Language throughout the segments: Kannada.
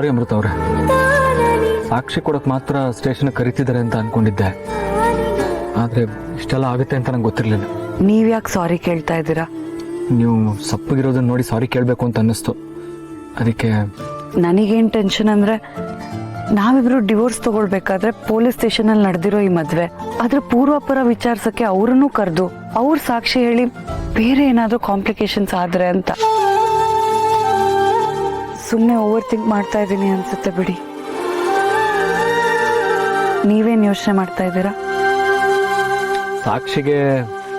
ಸಾರಿ ಅಮೃತ ಅವ್ರೆ, ಸಾಕ್ಷಿ ಕೊಡೋಕೆ ಮಾತ್ರ ಸ್ಟೇಷನ್ ಕರಿತಿದ್ದಾರೆ ಅಂತ ಅನ್ಕೊಂಡಿದ್ದೆ. ಆದರೆ ಇಷ್ಟೆಲ್ಲ ಆಗುತ್ತೆ ಅಂತ ನಂಗೆ ಗೊತ್ತಿರಲಿಲ್ಲ. ನೀವ್ಯಾಕೆ ಸಾರಿ ಕೇಳ್ತಾ ಇದ್ದೀರಾ? ನೀವು ಸಪ್ಪಗಿರೋದನ್ನ ನೋಡಿ ಸಾರಿ ಕೇಳಬೇಕು ಅಂತ ಅನ್ನಿಸ್ತು, ಅದಕ್ಕೆ. ನನಗೇನು ಟೆನ್ಷನ್ ಅಂದರೆ, ನಾವಿಬ್ರು ಡಿವೋರ್ಸ್ ತಗೊಳ್ಬೇಕಾದ್ರೆ ಪೊಲೀಸ್ ಸ್ಟೇಷನಲ್ಲಿ ನಡೆದಿರೋ ಈ ಮದುವೆ ಅದ್ರ ಪೂರ್ವಾಪರ ವಿಚಾರಿಸೋಕ್ಕೆ ಅವ್ರನ್ನೂ ಕರೆದು ಅವ್ರ ಸಾಕ್ಷಿ ಹೇಳಿ ಬೇರೆ ಏನಾದರೂ ಕಾಂಪ್ಲಿಕೇಶನ್ಸ್ ಆದರೆ ಅಂತ ಸುಮ್ಮನೆ ಓವರ್ ಥಿಂಕ್ ಮಾಡ್ತಾ ಇದ್ದೀನಿ ಅನ್ಸುತ್ತೆ ಬಿಡಿ. ನೀವೇನು ಯೋಚನೆ ಮಾಡ್ತಾ ಇದ್ದೀರಾ? ಸಾಕ್ಷಿಗೆ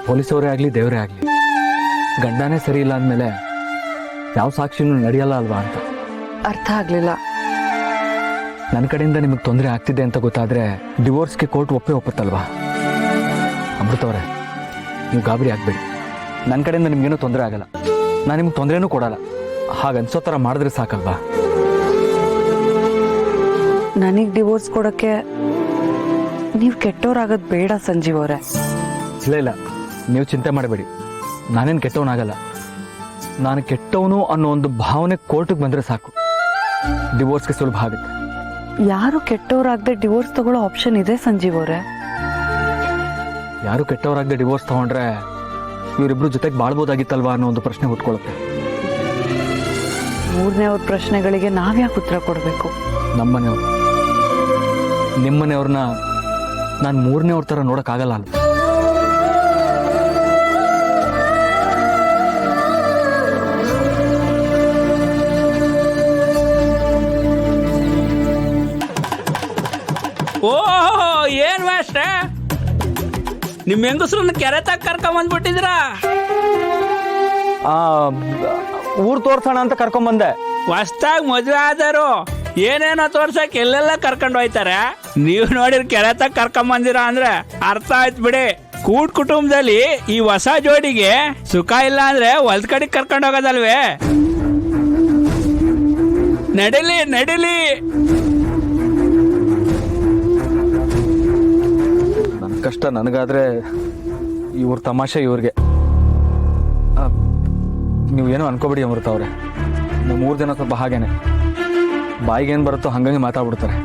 ಪೊಲೀಸವರೇ ಆಗಲಿ ದೇವರೇ ಆಗಲಿ, ಗಂಡನೇ ಸರಿ ಇಲ್ಲ ಅಂದಮೇಲೆ ಯಾವ ಸಾಕ್ಷಿನೂ ನಡೆಯಲ್ಲ ಅಲ್ವಾ ಅಂತ. ಅರ್ಥ ಆಗಲಿಲ್ಲ. ನನ್ನ ಕಡೆಯಿಂದ ನಿಮಗೆ ತೊಂದರೆ ಆಗ್ತಿದೆ ಅಂತ ಗೊತ್ತಾದರೆ ಡಿವೋರ್ಸ್ಗೆ ಕೋರ್ಟ್ ಒಪ್ಪುತ್ತಲ್ವಾ? ಅಮೃತವ್ರೆ, ನೀವು ಗಾಬರಿ ಆಗಬೇಡಿ. ನನ್ನ ಕಡೆಯಿಂದ ನಿಮ್ಗೇನೂ ತೊಂದರೆ ಆಗಲ್ಲ, ನಾನು ನಿಮ್ಗೆ ತೊಂದರೆನೂ ಕೊಡಲ್ಲ. ಹಾಗನ್ಸೋ ಥರ ಮಾಡಿದ್ರೆ ಸಾಕಲ್ವಾ? ನನಗೆ ಡಿವೋರ್ಸ್ ಕೊಡೋಕ್ಕೆ ನೀವು ಕೆಟ್ಟೋರಾಗೋದು ಬೇಡ ಸಂಜೀವ್ ಅವರೇ. ಇಲ್ಲ, ನೀವು ಚಿಂತೆ ಮಾಡಬೇಡಿ, ನಾನೇನು ಕೆಟ್ಟವನಾಗಲ್ಲ. ನಾನು ಕೆಟ್ಟವನು ಅನ್ನೋ ಒಂದು ಭಾವನೆ ಕೋರ್ಟಿಗೆ ಬಂದರೆ ಸಾಕು, ಡಿವೋರ್ಸ್ಗೆ ಸುಲಭ ಆಗುತ್ತೆ. ಯಾರು ಕೆಟ್ಟವರಾಗದೆ ಡಿವೋರ್ಸ್ ತಗೊಳ್ಳೋ ಆಪ್ಷನ್ ಇದೆ ಸಂಜೀವ್ ಅವರೇ. ಯಾರು ಕೆಟ್ಟವರಾಗದೆ ಡಿವೋರ್ಸ್ ತಗೊಂಡ್ರೆ ಇವರಿಬ್ರು ಜೊತೆಗೆ ಬಾಳ್ಬೋದಾಗಿತ್ತಲ್ವಾ ಅನ್ನೋ ಒಂದು ಪ್ರಶ್ನೆ ಹುಟ್ಕೊಳ್ಳುತ್ತೆ. ಮೂರನೇ ಅವ್ರ ಪ್ರಶ್ನೆಗಳಿಗೆ ನಾವ್ಯಾಕೆ ಉತ್ತರ ಕೊಡಬೇಕು? ನಮ್ಮನೆಯವ್ರು, ನಿಮ್ಮನೆಯವ್ರನ್ನ ನಾನು ಮೂರನೇವ್ರ ಥರ ನೋಡೋಕ್ಕಾಗಲ್ಲ ಅಲ್ಲ. ಓಹೋ, ಏನ್ ಮಾಸ್ಟ್ರೆ, ನಿಮ್ಮ ಹೆಂಗಸ್ರನ್ನ ಕೆರೆ ತಕ್ಕ ಕರ್ಕೊಂಬಂದ್ಬಿಟ್ಟಿದ್ರ? ಊರು ತೋರ್ಸೋಣ ಅಂತ ಕರ್ಕೊಂಬಂದೆ. ಹೊಸ್ದಾಗ್ ಮದ್ವೆ ಆದರು ಏನೇನೋ ತೋರ್ಸಕ್ ಎಲ್ಲೆಲ್ಲ ಕರ್ಕೊಂಡು ಹೋಯ್ತಾರೆ. ನೀವು ನೋಡಿರ್ ಕೆರೆ ತಕ್ಕ ಕರ್ಕೊಂಬಂದಿರ ಅಂದ್ರೆ ಅರ್ಥ ಆಯ್ತು ಬಿಡಿ. ಕೂಟ್ ಕುಟುಂಬದಲ್ಲಿ ಈ ಹೊಸ ಜೋಡಿಗೆ ಸುಖ ಇಲ್ಲ ಅಂದ್ರೆ ಹೊಲ್ದ ಕಡೆಗೆ ಕರ್ಕೊಂಡು ಹೋಗೋದಲ್ವೇ? ನಡಿಲಿ ನಡಿಲಿ. ನನ್ನ ಕಷ್ಟ ನನಗಾದ್ರೆ ಇವ್ರ ತಮಾಷೆ ಇವ್ರಿಗೆ. ನೀವೇನೋ ಅನ್ಕೋಬೇಡಿ ಅಮೃತ ಅವ್ರೆ, ನಮ್ಮ 3 ಜನ ಸ್ವಲ್ಪ ಹಾಗೇನೆ ಬಾಯಿಗೇನು ಬರುತ್ತೋ ಹಂಗಾಗಿ ಮಾತಾಡ್ಬಿಡ್ತಾರೆ.